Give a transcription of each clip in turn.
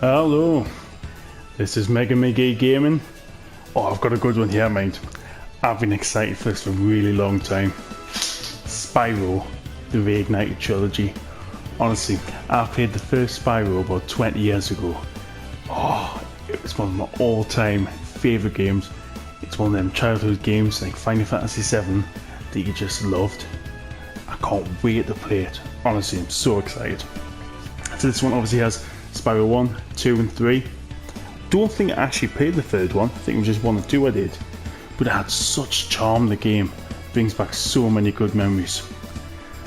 Hello, this is Mega McGee Gaming. Oh, I've got a good one here, mate. I've been excited for this for a really long time. Spyro, the Reignited Trilogy. Honestly, I played the first Spyro about 20 years ago. Oh, it was one of my all-time favourite games. It's one of them childhood games like Final Fantasy VII that you just loved. I can't wait to play it. Honestly, I'm so excited. So this one obviously has Spyro 1, 2 and 3. Don't think I actually played the third one. I think it was just 1 or 2 I did. But it had such charm, the game. Brings back so many good memories.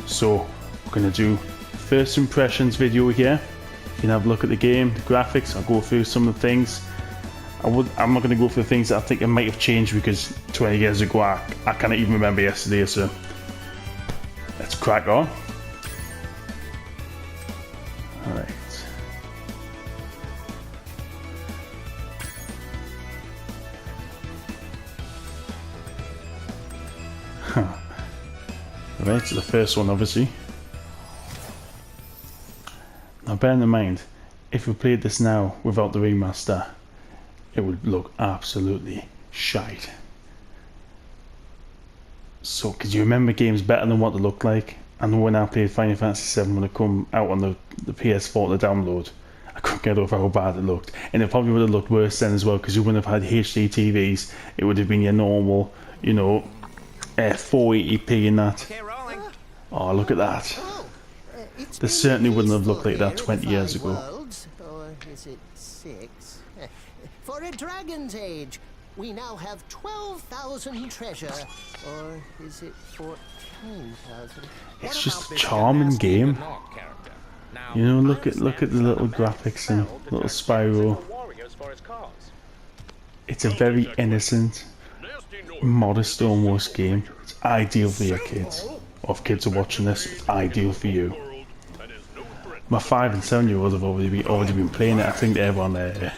So we're going to do first impressions video here. You can have a look at the game, the graphics. I'll go through some of the things. I'm not going to go through the things that I think it might have changed because 20 years ago I can't even remember yesterday. So let's crack on. Alright. Right, so the first one obviously. Now bearing in mind, if we played this now without the remaster, it would look absolutely shite. So, could you remember games better than what they looked like? I know when I played Final Fantasy VII when it come out on the PS4 to download, I couldn't get over how bad it looked. And it probably would have looked worse then as well, because you wouldn't have had HD TVs. It would have been your normal, you know, 480p and that. Oh, look at that. They certainly wouldn't have looked like that 20 years ago. Or is it 6? For a dragon's age, we now have 12,000 treasure. Or is it 14,000? It's just a charming game. You know, look at the little graphics and little Spyro. It's a very innocent, modest almost game. It's ideal for your kids. Or if kids are watching this, it's ideal for you. My 5 and 7-year-olds have already been playing it. I think they're on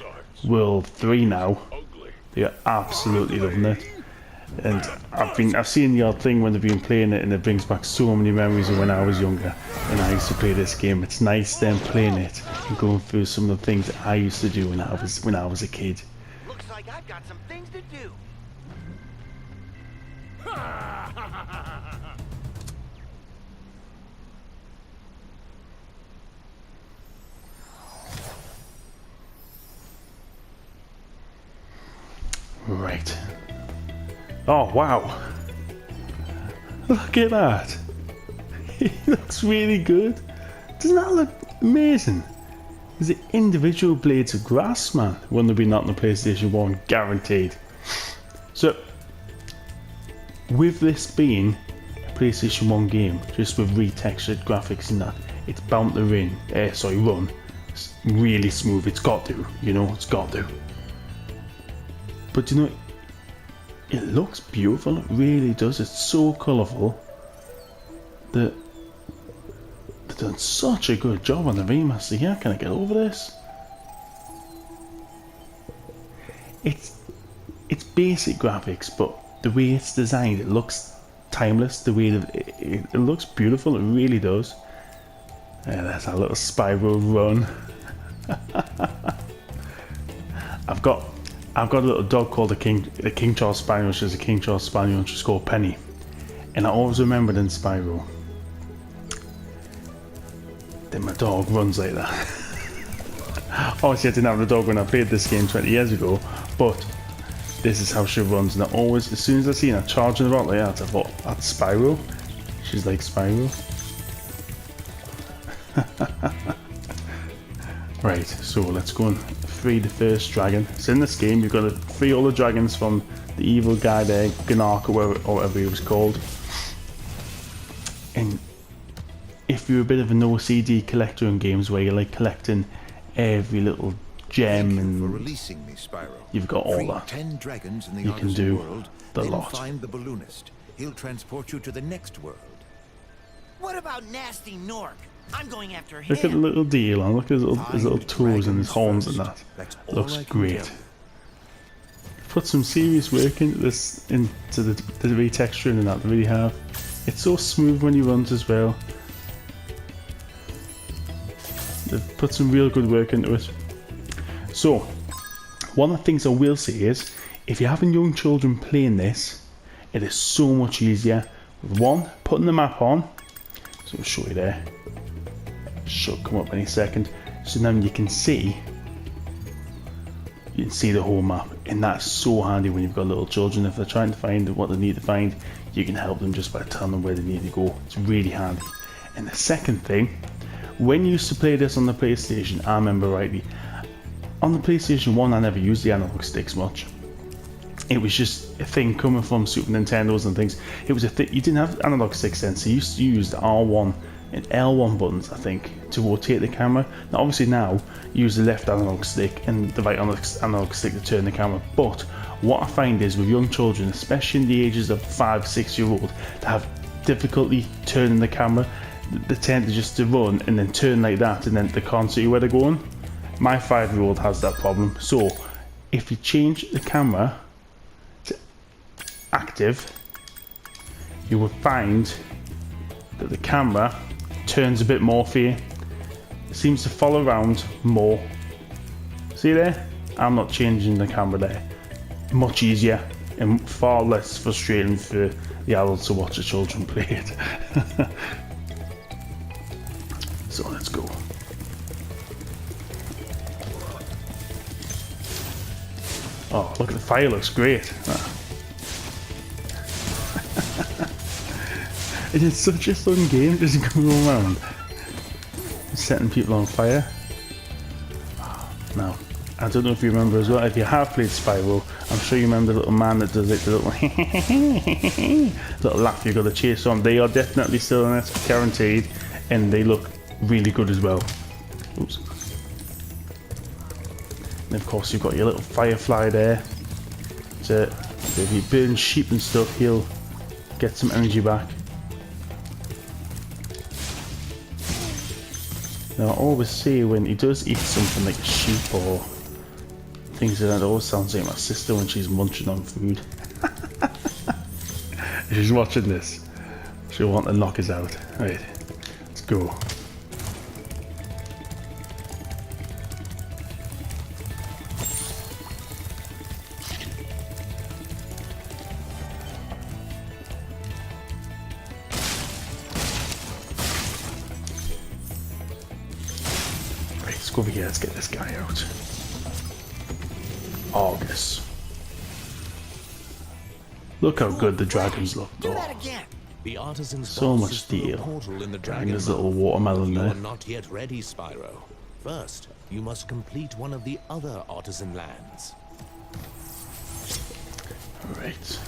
World 3 now. They are absolutely loving it. And I've seen the odd thing when they've been playing it, and it brings back so many memories of when I was younger and I used to play this game. It's nice them playing it and going through some of the things that I used to do when I was a kid. Looks like I've got some things to do. Right. Oh wow. Look at that. It looks really good. Doesn't that look amazing? Is it individual blades of grass, man? Wouldn't have been that on the PlayStation 1, guaranteed. So, with this being a PlayStation 1 game, just with retextured graphics and that, it's bound to run really smooth. It's got to, you know, it's got to. But you know, it looks beautiful, it really does. It's so colourful that they've done such a good job on the remaster here. Can I get over this? It's basic graphics, but the way it's designed, it looks timeless. The way that it looks beautiful, it really does. Yeah, that's a little Spyro run. I've got a little dog called a King Charles Spaniel. She's a King Charles Spaniel and she's called Penny. And I always remembered in Spyro that my dog runs like that. Obviously I didn't have the dog when I played this game 20 years ago, but this is how she runs. And I always, as soon as I see her charging around like that, I thought, that's Spyro. She's like Spyro. Right, so let's go and free the first dragon. So in this game, you've got to free all the dragons from the evil guy there, Gnark or whatever he was called. And if you're a bit of an OCD collector in games where you like collecting every little gem and releasing me, Spyro. You've got all Free that. 10 dragons in the You can artisan do world, the then lot. find the balloonist. He'll transport you to the next world. What about Nasty Nork? I'm going after him. Look at the little deal and look at his little toes and his horns and that. That's all Looks I can great. tell you. Put some serious work into this, into the retexturing and that, they really have. It's so smooth when he runs as well. They've put some real good work into it. So, one of the things I will say is, if you're having young children playing this, it is so much easier. One, putting the map on, so I'll show you there. Should come up any second. So now you can see the whole map, and that's so handy when you've got little children. If they're trying to find what they need to find, you can help them just by telling them where they need to go. It's really handy. And the second thing, when you used to play this on the PlayStation, I remember rightly, on the PlayStation 1 I never used the analog sticks much. It was just a thing coming from Super Nintendos and things. It was a thing, you didn't have analog sticks then, so you used to use the R1 and L1 buttons, I think, to rotate the camera. Now obviously now, you use the left analog stick and the right analog stick to turn the camera, but what I find is with young children, especially in the ages of 5-6 year old, they have difficulty turning the camera. They tend to just to run and then turn like that, and then they can't see where they're going. My 5-year-old has that problem. So if you change the camera to active, you will find that the camera turns a bit more for you. It seems to follow around more. See there? I'm not changing the camera there. Much easier and far less frustrating for the adults to watch the children play it. So let's go. Oh, look at the fire, looks great. It is such a fun game just going around setting people on fire. Now, I don't know if you remember as well, if you have played Spyro, I'm sure you remember the little man that does like the little laugh you got to chase on. They are definitely still in it, guaranteed, and they look really good as well. Oops. And of course you've got your little firefly there. So if you burn sheep and stuff, he'll get some energy back. Now I always say when he does eat something like a sheep or things like that, it always sounds like my sister when she's munching on food. If she's watching this, she'll want to knock us out. Right, let's go. Let's go over here, let's get this guy out. August. Look how good the dragons look Do though. that again. The artisan's So box much is through a steel. portal in the And dragon there's a mouth. little watermelon You there. are not yet ready, Spyro. First, you must complete one of the other artisan lands. Alright.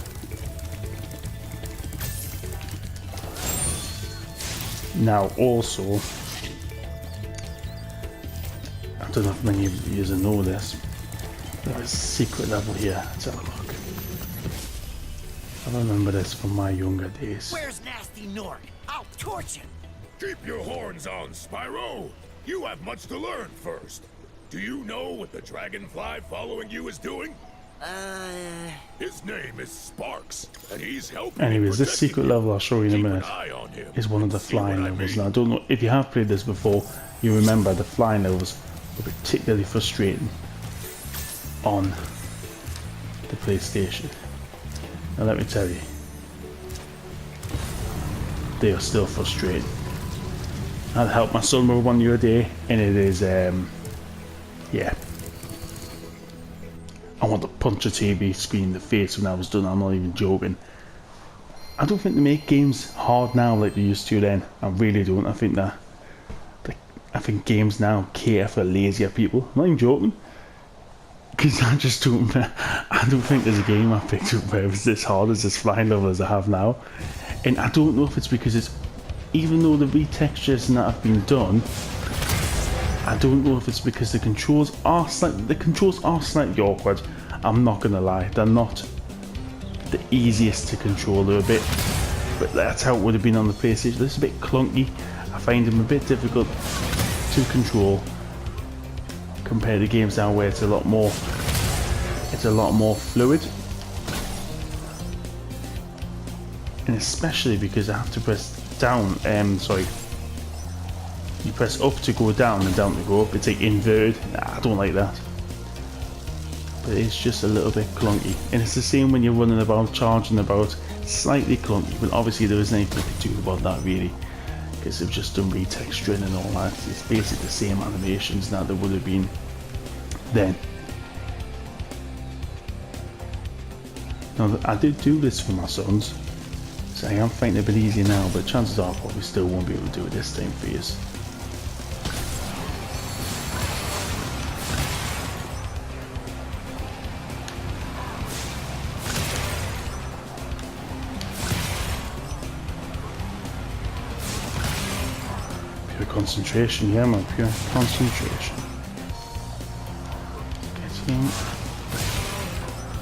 Now also, I don't know if many of you know this, there is a secret level here. Let's have a look. I remember this from my younger days. Where's Nasty Nork? I'll torch him. Keep your horns on, Spyro. You have much to learn first. Do you know what the dragonfly following you is doing? His name is Sparks, and he's helping. Anyways, this secret level I'll show you in a Keep an minute eye on him. is one of the See what flying I levels. mean? Now I don't know if you have played this before, you remember the flying levels were particularly frustrating on the PlayStation. Now let me tell you, they are still frustrating. I'd help my son with one the other day, and it is, yeah. I want to punch a TV screen in the face when I was done, I'm not even joking. I don't think they make games hard now like they used to then. I really don't. I think that, I think games now cater for lazier people. I'm not even joking. Because I just don't think there's a game I picked up where it's this hard as this flying level as I have now. And I don't know if it's because it's, even though the retextures and that have been done, I don't know if it's because the controls are slightly awkward. I'm not gonna lie, they're not the easiest to control. They're a bit, but that's how it would have been on the PlayStation. This is a bit clunky. I find them a bit difficult to control compared to games now where it's a lot more fluid. And especially because I have to press down, you press up to go down and down to go up. It's like inverted. Nah, I don't like that. but it's just a little bit clunky. And it's the same when you're running about, charging about, slightly clunky, but obviously there isn't anything to do about that really, because they've just done retexturing and all that. It's basically the same animations now that would have been then. Now, I did do this for my sons, so I am finding it a bit easier now, but chances are I probably still won't be able to do it this time for you. Pure concentration, yeah man, pure concentration. Get in.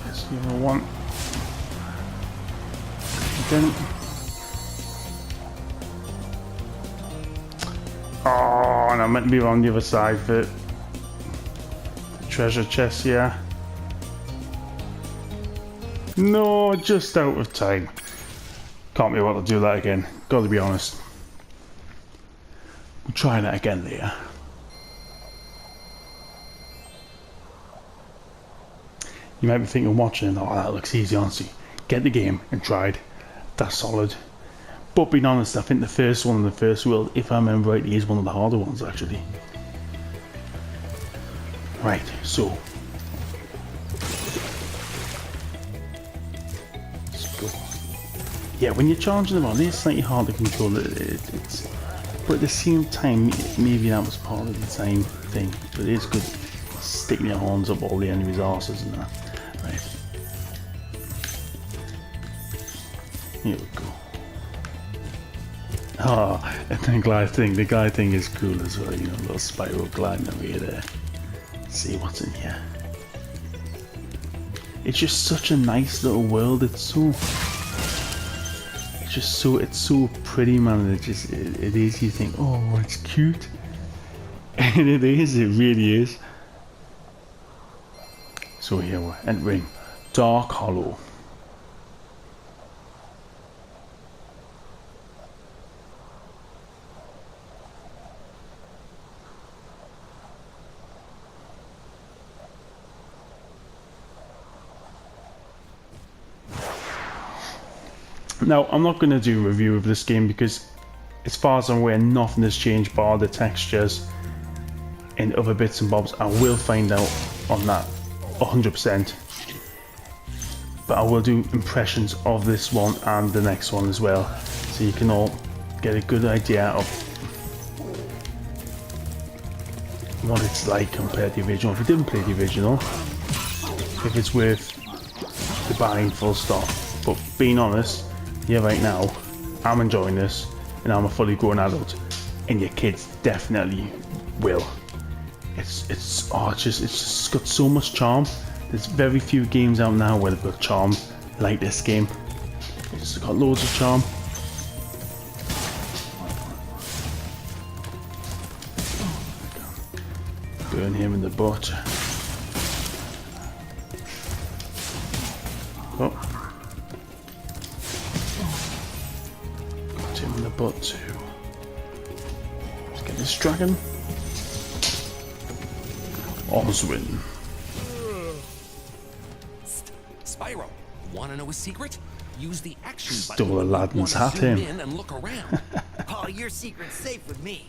That's the other one. Again. Oh, and I meant to be on the other side of it. The treasure chest, yeah. No, just out of time. Can't be able to do that again, gotta be honest. We'll try that again later. You might be thinking watching, oh that looks easy, honestly. Get the game and try it. That's solid. But being honest, I think the first one in the first world, if I remember rightly, is one of the harder ones actually. Right, so let's go. Yeah, when you're charging them on, it's slightly hard to control it's, but at the same time, maybe that was part of the same thing. But it is good sticking your horns up all the enemies' arses and that. Right. Here we go. Ah, and the glide thing is cool as well, you know, a little Spyro gliding away there. Let's see what's in here. It's just such a nice little world. It's so pretty, man. It is, you think, oh, it's cute. And it is, it really is. So here we're entering Dark Hollow. Now, I'm not going to do a review of this game because, as far as I'm aware, nothing has changed bar the textures and other bits and bobs. I will find out on that 100%. But I will do impressions of this one and the next one as well, so you can all get a good idea of what it's like compared to the original. If you didn't play the original, if it's worth the buying, full stop. But being honest, yeah, right now, I'm enjoying this, and I'm a fully grown adult, and your kids definitely will. It's just got so much charm. There's very few games out now where they've got charm like this game. It's got loads of charm. Burn him in the butt. Oh. In the butt too. Let's get this dragon. Oswin. Spyro, wanna know a secret? Use the action button. Stole Aladdin's hat zoom in. in and look around. Oh, your secret's safe with me.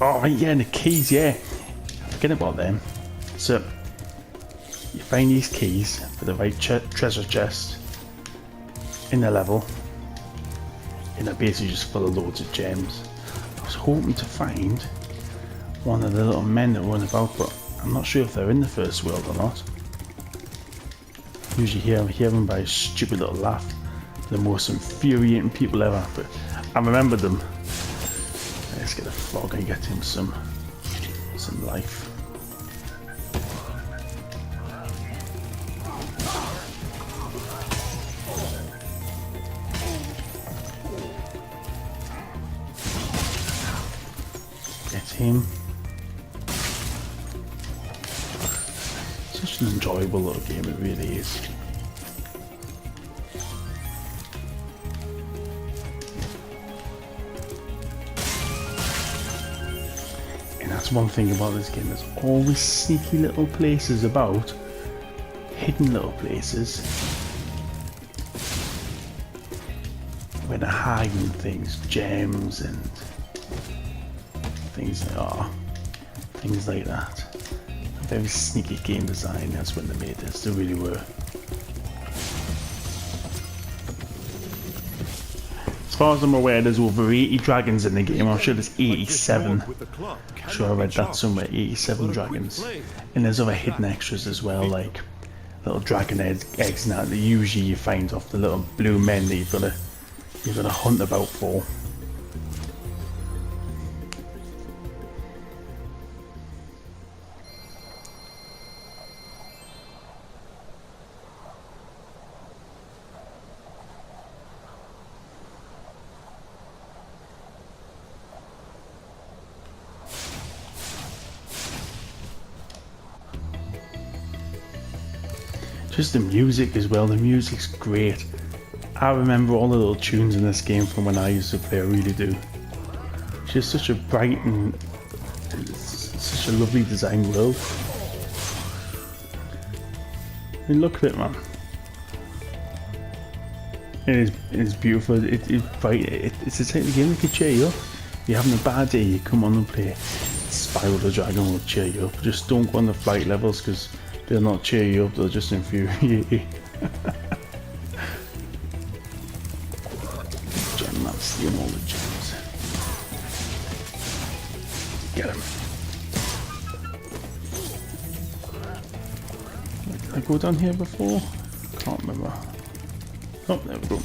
Oh yeah, and the keys, yeah. Forget about them. So you find these keys for the right treasure chest in the level, and they're basically just full of loads of gems. I was hoping to find one of the little men that run about, but I'm not sure if they're in the first world or not. Usually hear them by a stupid little laugh. The most infuriating people ever, but I remember them. Let's get a frog and get him some life. Get him. Such an enjoyable little game, it really is. That's one thing about this game. There's always sneaky little places about, hidden little places, where they're hiding things, gems and things like that. Very sneaky game design. That's when they made this. They really were. As far as I'm aware, there's over 80 dragons in the game. I'm sure there's 87. I'm sure I read that somewhere. 87 dragons. And there's other hidden extras as well, like little dragon eggs and that usually you find off the little blue men that you've got to hunt about for. Just the music as well, the music's great. I remember all the little tunes in this game from when I used to play, I really do. It's just such a bright and such a lovely design world. I mean, look at it, man. It is beautiful, it's bright, it's the type of game that can cheer you up. If you're having a bad day, you come on and play Spyro the Dragon will cheer you up. Just don't go on the flight levels because they'll not cheer you up, they'll just infuriate you. Gem man, stealing all the gems. Get him. Did I go down here before? Can't remember. Oh, there we go.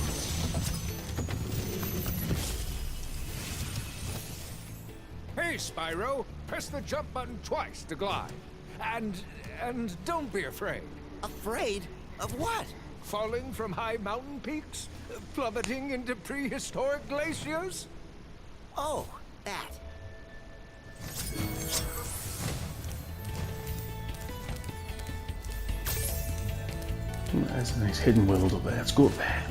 Hey, Spyro! Press the jump button twice to glide. And don't be afraid. Afraid? Of what? Falling from high mountain peaks? Plummeting into prehistoric glaciers? Oh, that. There's a nice hidden world up there. Let's go up there.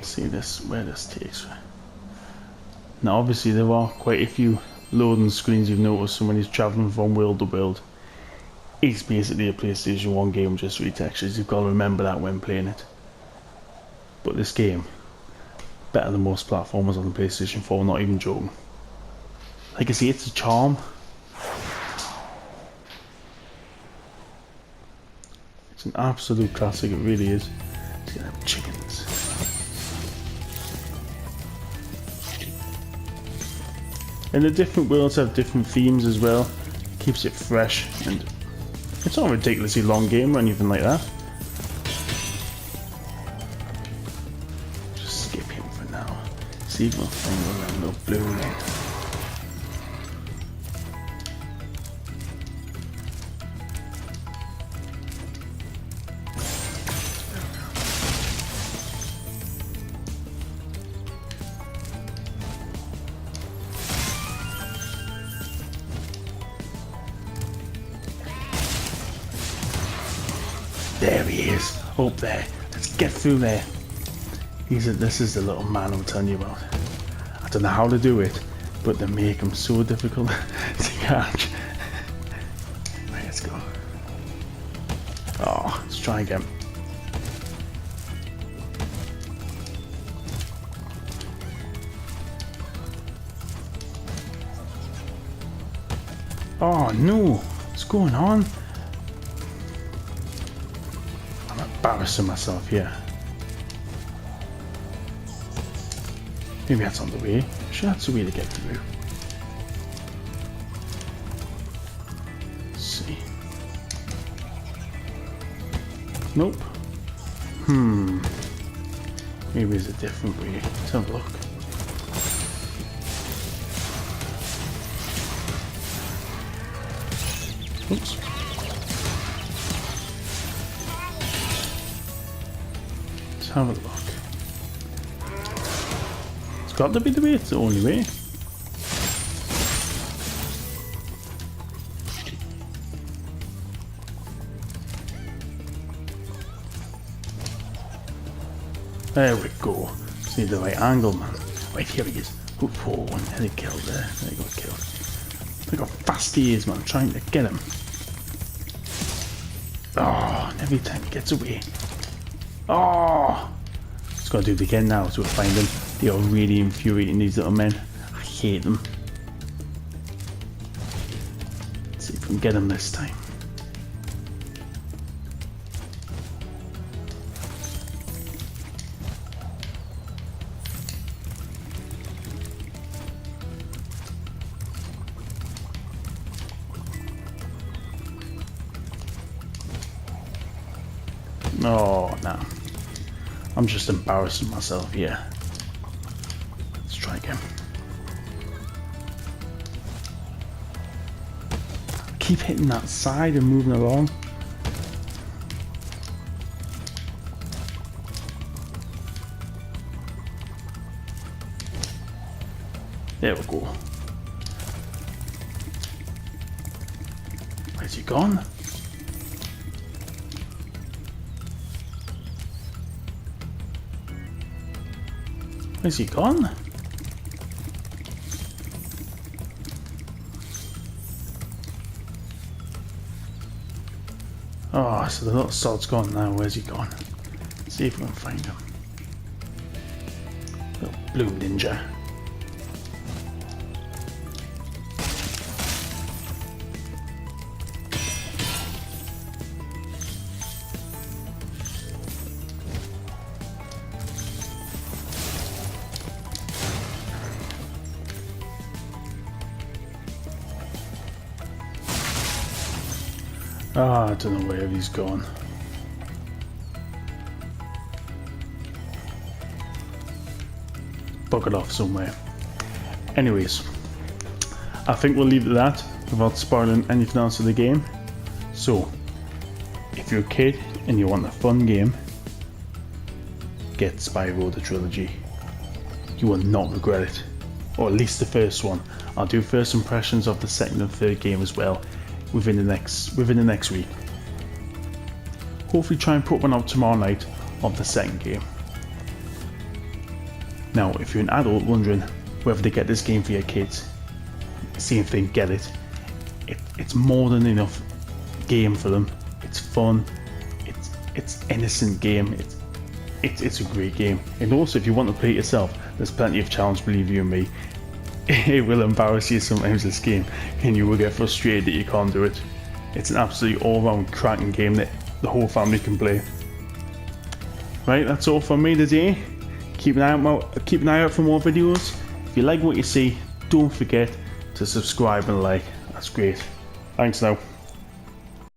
See where this takes me. Now obviously there are quite a few loading screens you've noticed, so when he's travelling from world to world. It's basically a PlayStation 1 game, just retextures. You've got to remember that when playing it. But this game, better than most platformers on the PlayStation 4, not even joking. Like I say, it's a charm. It's an absolute classic, it really is. It's gonna have chickens. And the different worlds have different themes as well. Keeps it fresh, and it's not a ridiculously long game or anything like that. Just skip him for now. See if we'll find around the blue light. There he is, up there. Let's get through there. This is the little man I'm telling you about. I don't know how to do it, but they make him so difficult to catch. Right, let's go. Oh, let's try again. Oh no, what's going on? Embarrassing myself here. Maybe that's on the way. Sure, that's the way to get through. Let's see. Nope. Maybe there's a different way. Let's have a look. Oops. Have a look. It's got to be the way, it's the only way. There we go. Just need the right angle, man. Right, here he is. Oh, one headed killed there. There he got killed. Look how fast he is, man. I'm trying to get him. Oh, and every time he gets away. Oh! Just gotta do it again now to find them. They are really infuriating, these little men. I hate them. Let's see if we can get them this time. Oh, no. I'm just embarrassing myself here. Let's try again. Keep hitting that side and moving along. There we go. Where's he gone? Where's he gone? Oh, so the little sod's gone now. Where's he gone? Let's see if we can find him. Little blue ninja. Ah, I don't know where he's gone. Buggered off somewhere. Anyways, I think we'll leave it at that without spoiling anything else of the game. So, if you're a kid and you want a fun game, get Spyro the Trilogy. You will not regret it. Or at least the first one. I'll do first impressions of the second and third game as well within the next week. Hopefully try and put one out tomorrow night of the second game. Now, if you're an adult wondering whether to get this game for your kids, see if they can get it. It's more than enough game for them. It's fun. It's innocent game. It's a great game. And also, if you want to play it yourself, there's plenty of challenge, believe you me. It will embarrass you sometimes, this game, and you will get frustrated that you can't do it. It's an absolutely all-round cracking game that the whole family can play. Right, that's all from me today. Keep an eye out for more videos. If you like what you see, don't forget to subscribe and like. That's great. Thanks now.